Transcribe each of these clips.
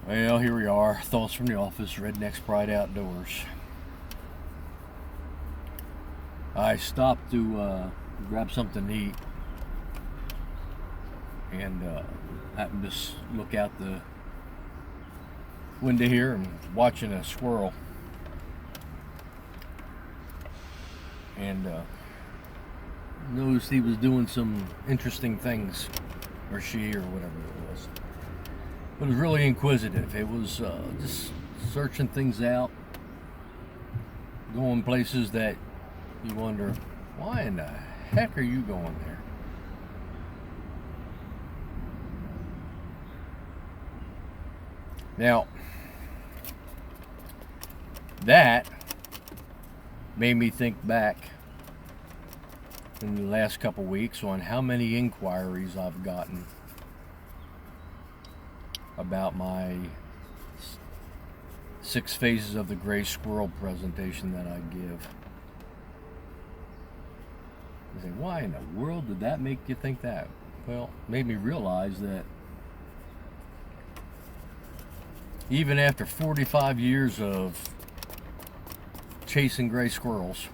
Well, here we are. Thoughts from the office, Rednecks Pride Outdoors. I stopped to grab something to eat and happened to look out the window here and watching a squirrel. And noticed he was doing some interesting things, or she, or whatever it was. It was really inquisitive. It was just searching things out, going places that you wonder, why in the heck are you going there? Now, that made me think back in the last couple weeks on how many inquiries I've gotten about my 6 phases of the gray squirrel presentation that I give. You say, why in the world did that make you think that? Well, it made me realize that even after 45 years of chasing gray squirrels,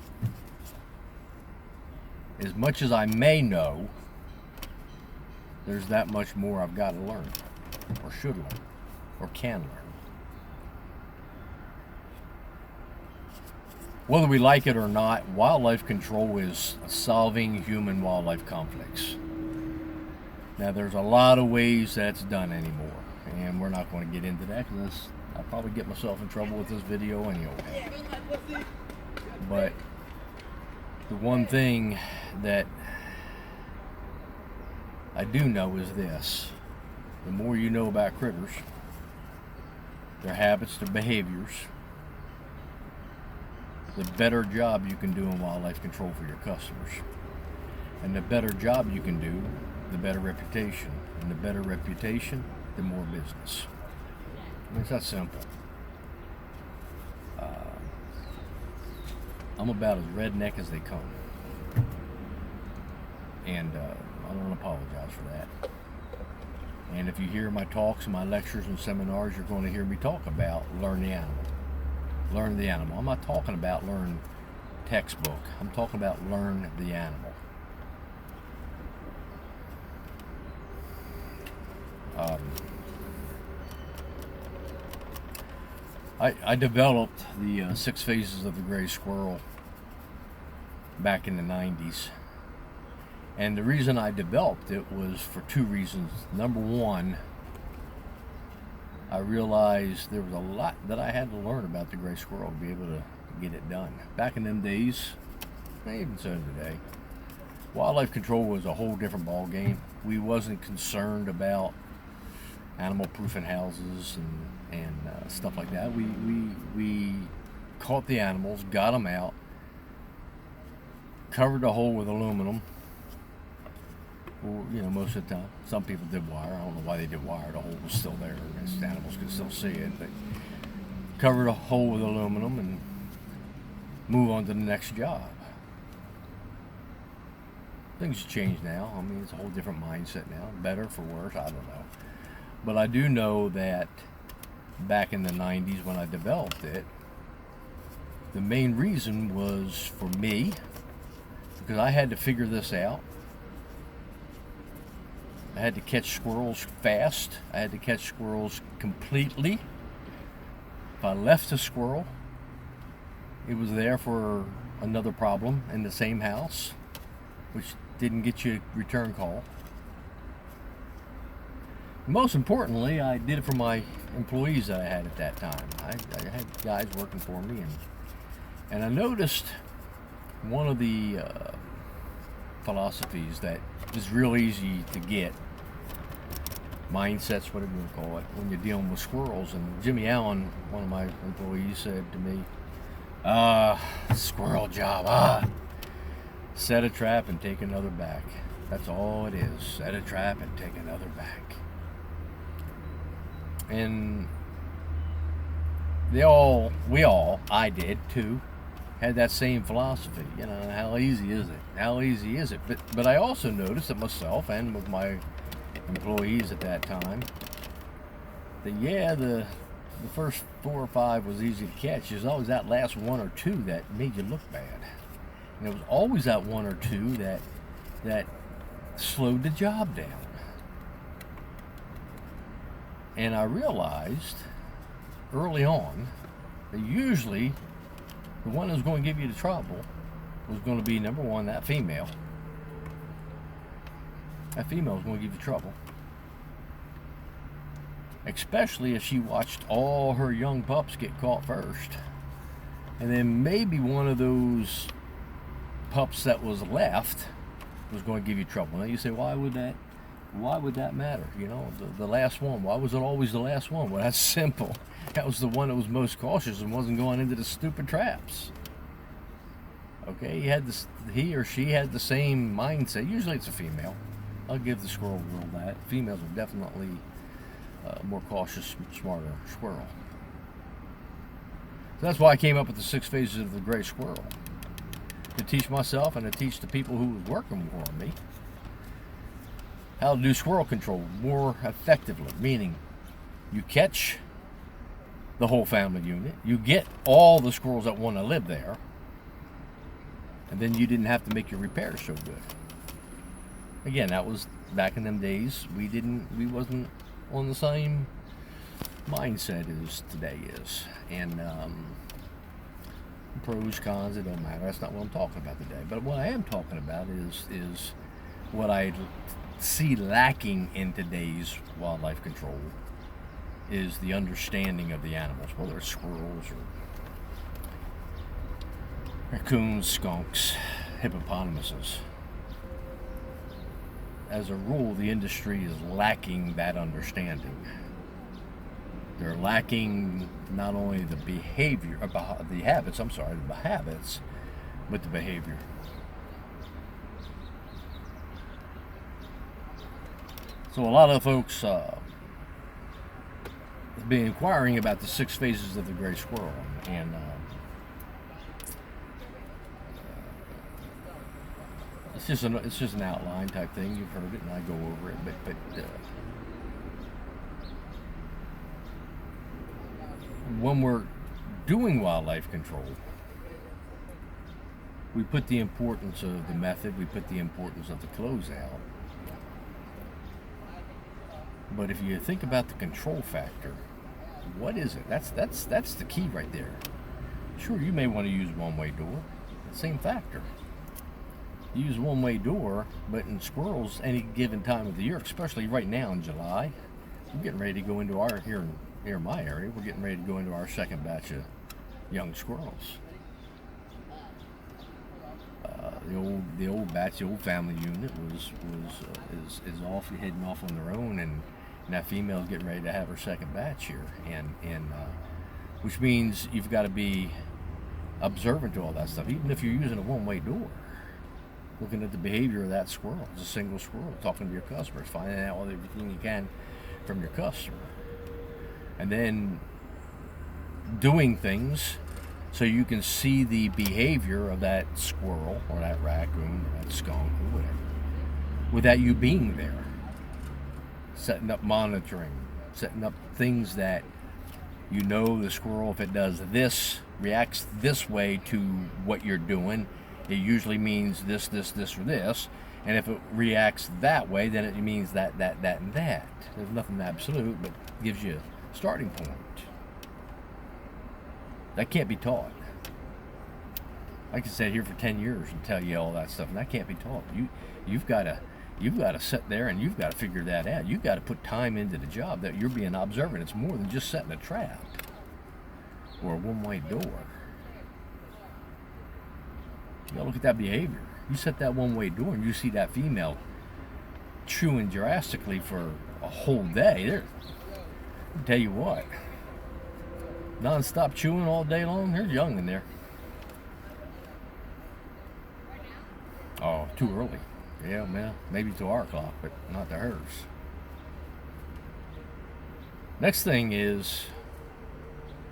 as much as I may know, there's that much more I've got to learn, or should learn, or can learn. Whether we like it or not, wildlife control is solving human-wildlife conflicts. Now, there's a lot of ways that's done anymore, and we're not going to get into that because I'll probably get myself in trouble with this video anyway. But the one thing that I do know is this: the more you know about critters, their habits, their behaviors, the better job you can do in wildlife control for your customers. And the better job you can do, the better reputation. And the better reputation, the more business. I mean, it's that simple. I'm about as redneck as they come. And I don't apologize for that. And if you hear my talks and my lectures and seminars, you're going to hear me talk about learn the animal. Learn the animal. I'm not talking about learn textbook. I'm talking about learn the animal. I developed the 6 phases of the gray squirrel back in the 90s. And the reason I developed it was for 2 reasons. Number one, I realized there was a lot that I had to learn about the gray squirrel to be able to get it done. Back in them days, even so today, wildlife control was a whole different ball game. We wasn't concerned about animal proofing houses and stuff like that. We caught the animals, got them out, covered the hole with aluminum. Well, you know, most of the time. Some people did wire. I don't know why they did wire. The hole was still there. The animals could still see it. But cover the hole with aluminum and move on to the next job. Things change now. I mean, it's a whole different mindset now. Better for worse, I don't know. But I do know that back in the 90s when I developed it, the main reason was for me, because I had to figure this out. I had to catch squirrels fast. I had to catch squirrels completely. If I left a squirrel, it was there for another problem in the same house, which didn't get you a return call. Most importantly, I did it for my employees that I had at that time. I had guys working for me, and I noticed one of the philosophies that is real easy to get, mindsets, whatever you call it, when you're dealing with squirrels. And Jimmy Allen, one of my employees, said to me, squirrel job, set a trap and take another back. That's all it is. Set a trap and take another back. And we all, I did too, had that same philosophy. You know, how easy is it? How easy is it? But I also noticed that myself and with my employees at that time, that yeah, the first 4 or 5 was easy to catch. There's always that last 1 or 2 that made you look bad, and it was always that 1 or 2 that slowed the job down. And I realized early on that usually the one that was going to give you the trouble was going to be, number one, that female. That female was going to give you trouble. Especially if she watched all her young pups get caught first. And then maybe one of those pups that was left was going to give you trouble. Now you say, why would that matter? You know, the last one. Why was it always the last one? Well, that's simple. That was the one that was most cautious and wasn't going into the stupid traps. Okay, he or she had the same mindset. Usually it's a female. I'll give the squirrel girl that. Females are definitely more cautious, smarter squirrel. So that's why I came up with the 6 phases of the gray squirrel. To teach myself and to teach the people who was working for me how to do squirrel control more effectively. Meaning, you catch the whole family unit, you get all the squirrels that want to live there, and then you didn't have to make your repairs so good. Again, that was back in them days. We wasn't on the same mindset as today is. And pros, cons, it don't matter. That's not what I'm talking about today. But what I am talking about is what I see lacking in today's wildlife control is the understanding of the animals, whether it's squirrels or raccoons, skunks, hippopotamuses. As a rule, the industry is lacking that understanding. They're lacking not only the behavior, the habits, but the behavior. So a lot of folks have been inquiring about the 6 phases of the gray squirrel, and it's just an outline type thing. You've heard it, and I go over it. But when we're doing wildlife control, we put the importance of the method. We put the importance of the closeout. But if you think about the control factor, what is it? That's the key right there. Sure, you may want to use one-way door. Same factor. You use one-way door, but in squirrels, any given time of the year, especially right now in July, we're getting ready to go into here in my area, we're getting ready to go into our second batch of young squirrels. The old batch, the old family unit is heading off on their own, and that female's getting ready to have her second batch here, and which means you've got to be observant to all that stuff, even if you're using a one-way door. Looking at the behavior of that squirrel. It's a single squirrel, talking to your customers, finding out everything you can from your customer, and then doing things so you can see the behavior of that squirrel or that raccoon or that skunk or whatever without you being there. Setting up monitoring, setting up things that you know the squirrel, if it does this, reacts this way to what you're doing, it usually means this, or this. And if it reacts that way, then it means that, and that. There's nothing absolute, but gives you a starting point. That can't be taught. I could sit here for 10 years and tell you all that stuff, and that can't be taught. You've got to sit there and you've got to figure that out. You've got to put time into the job that you're being observant. It's more than just setting a trap or a one-way door. You gotta look at that behavior. You set that one-way door and you see that female chewing drastically for a whole day. I'll tell you what, non-stop chewing all day long, there's young in there. Oh, too early. Yeah, man, maybe to our clock, but not to hers. Next thing is,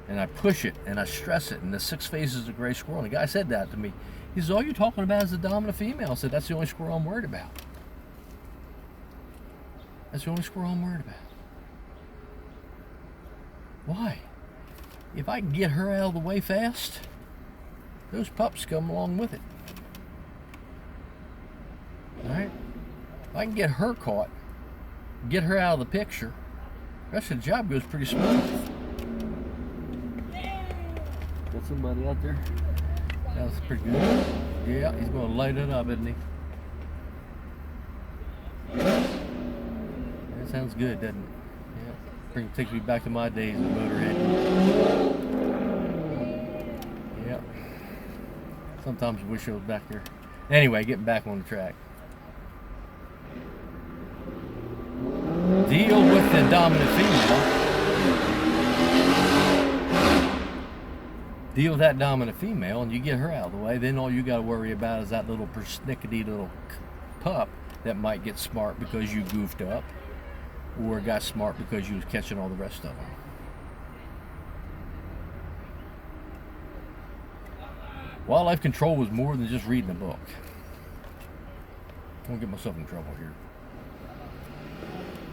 and I push it and I stress it in the 6 phases of gray squirrel. And the guy said that to me. He says, all you're talking about is the dominant female. I said, that's the only squirrel I'm worried about. That's the only squirrel I'm worried about. Why? If I can get her out of the way fast, those pups come along with it. Alright? If I can get her caught, get her out of the picture, the rest of the job goes pretty smooth. Got somebody out there? That's pretty good. Yeah, he's going to light it up, isn't he? That sounds good, doesn't it? Yeah. Takes me back to my days of Motorhead. Yeah. Sometimes I wish I was back there. Anyway, getting back on the track. Deal with the dominant female. Deal with that dominant female and you get her out of the way. Then all you got to worry about is that little persnickety little pup that might get smart because you goofed up, or got smart because you was catching all the rest of them. Wildlife control was more than just reading a book. I won't get myself in trouble here.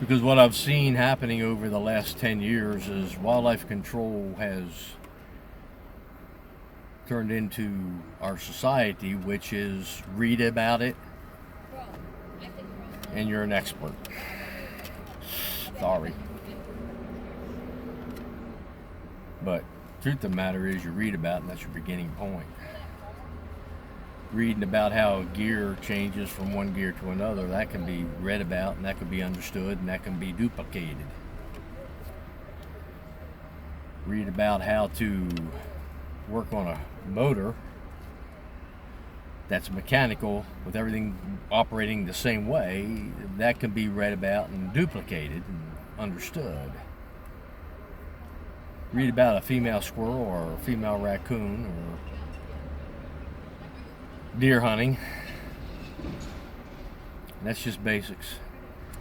Because what I've seen happening over the last 10 years is wildlife control has turned into our society, which is read about it and you're an expert. Sorry. But truth of the matter is you read about it and that's your beginning point. Reading about how gear changes from one gear to another, that can be read about and that can be understood and that can be duplicated. Read about how to work on a motor that's mechanical with everything operating the same way, that can be read about and duplicated and understood. Read about a female squirrel or a female raccoon or deer hunting. And that's just basics.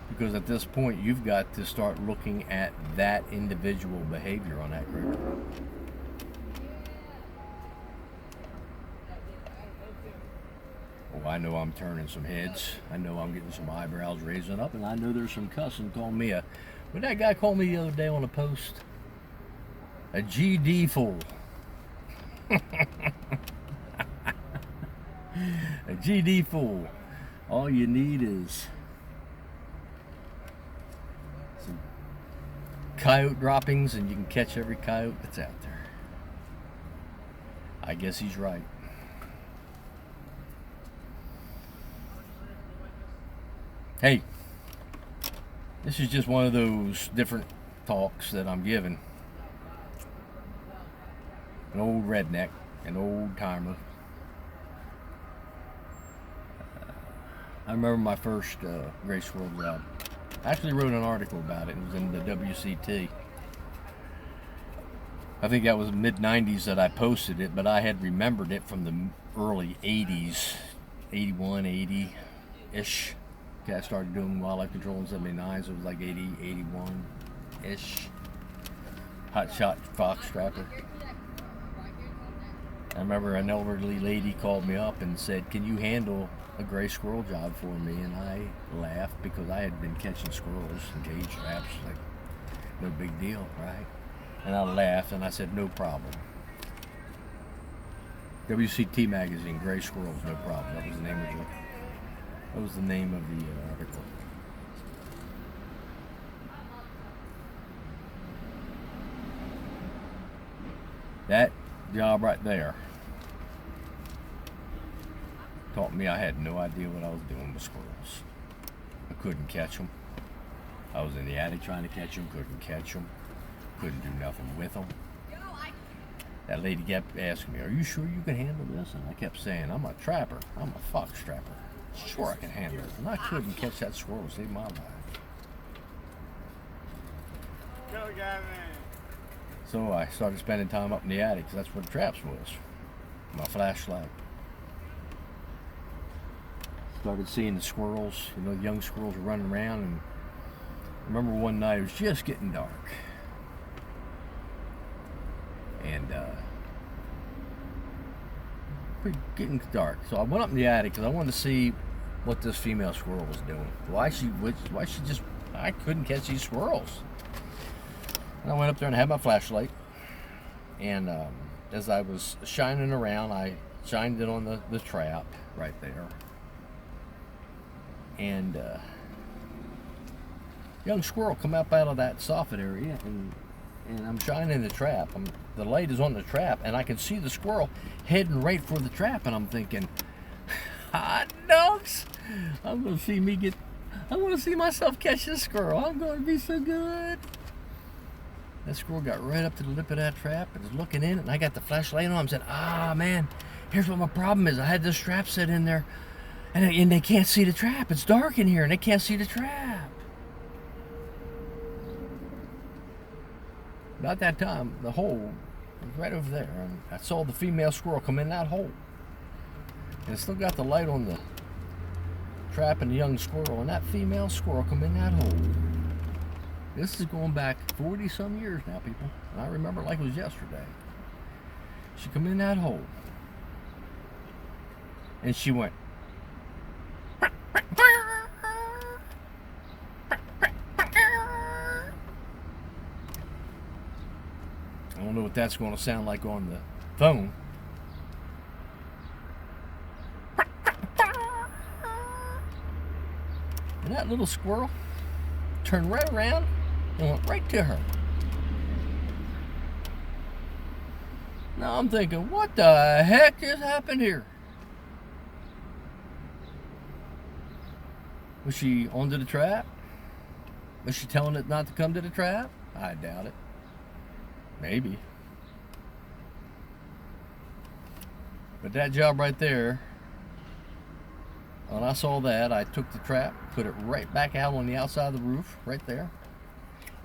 Because at this point you've got to start looking at that individual behavior on that critter. Oh, I know I'm turning some heads. I know I'm getting some eyebrows raising up, and I know there's some cussing calling me a... What did that guy call me the other day on a post? A GD fool. A GD fool. All you need is some coyote droppings, and you can catch every coyote that's out there. I guess he's right. Hey, this is just one of those different talks that I'm giving. An old redneck, an old timer. I remember my first gray squirrel job. I actually wrote an article about it. It was in the WCT. I think that was mid-90s that I posted it, but I had remembered it from the early 80s, 81, 80-ish. Okay, I started doing wildlife control in 79, so it was like 80, 81-ish. Hot shot fox trapper. I remember an elderly lady called me up and said, "Can you handle a gray squirrel job for me?" And I laughed because I had been catching squirrels and cage traps, like no big deal, right? And I laughed and I said, "No problem." WCT magazine, gray squirrels, no problem. That was the name of it. That was the name of the article. That job right there taught me I had no idea what I was doing with squirrels. I couldn't catch them. I was in the attic trying to catch them, couldn't catch them, couldn't do nothing with them. That lady kept asking me, "Are you sure you can handle this?" And I kept saying, "I'm a trapper. I'm a fox trapper. Sure I can handle it." And I couldn't catch that squirrel to save my life. So I started spending time up in the attic because that's where the traps was. My flashlight. Started seeing the squirrels, you know, the young squirrels were running around, and I remember one night it was just getting dark. And getting dark. So I went up in the attic because I wanted to see what this female squirrel was doing. Why she just, I couldn't catch these squirrels. And I went up there and had my flashlight. And as I was shining around, I shined it on the trap right there. And young squirrel come up out of that soffit area, and I'm shining the trap. The light is on the trap, and I can see the squirrel heading right for the trap, and I'm thinking, hot dogs! I'm gonna see myself catch this squirrel. I'm gonna be so good. That squirrel got right up to the lip of that trap and was looking in, and I got the flashlight on. I'm saying, man, here's what my problem is. I had this trap set in there, and they can't see the trap. It's dark in here, and they can't see the trap. About that time, the hole was right over there, and I saw the female squirrel come in that hole. And it still got the light on the trap and the young squirrel, and that female squirrel come in that hole. This is going back 40-some years now, people. And I remember it like it was yesterday. She come in that hole, and she went, I don't know what that's going to sound like on the phone. And that little squirrel turned right around and went right to her. Now I'm thinking, what the heck just happened here? Was she onto the trap? Was she telling it not to come to the trap? I doubt it. Maybe. But that job right there, when I saw that, I took the trap, put it right back out on the outside of the roof, right there.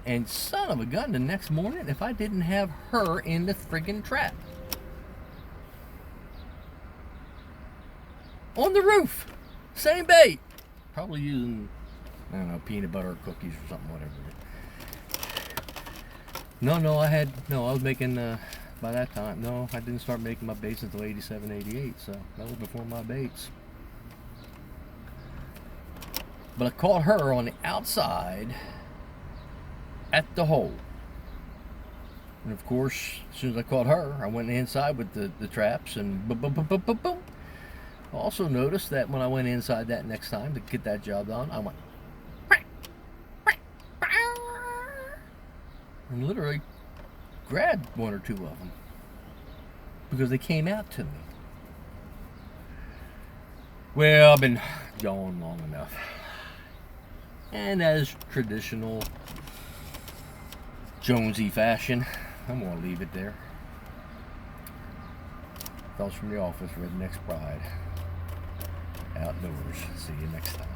And son of a gun, the next morning, if I didn't have her in the friggin' trap. On the roof. Same bait. Probably using, I don't know, peanut butter or cookies or something, whatever. No, I was making, by that time, no, I didn't start making my baits until 87, 88, so that was before my baits. But I caught her on the outside at the hole. And of course, as soon as I caught her, I went inside with the traps and boom, boom, boom, boom, boom, boom. I also noticed that when I went inside that next time to get that job done, I went and literally grabbed one or two of them because they came out to me. Well, I've been gone long enough. And as traditional Jonesy fashion, I'm going to leave it there. Thoughts from the office, Rednecks Pride Outdoors. See you next time.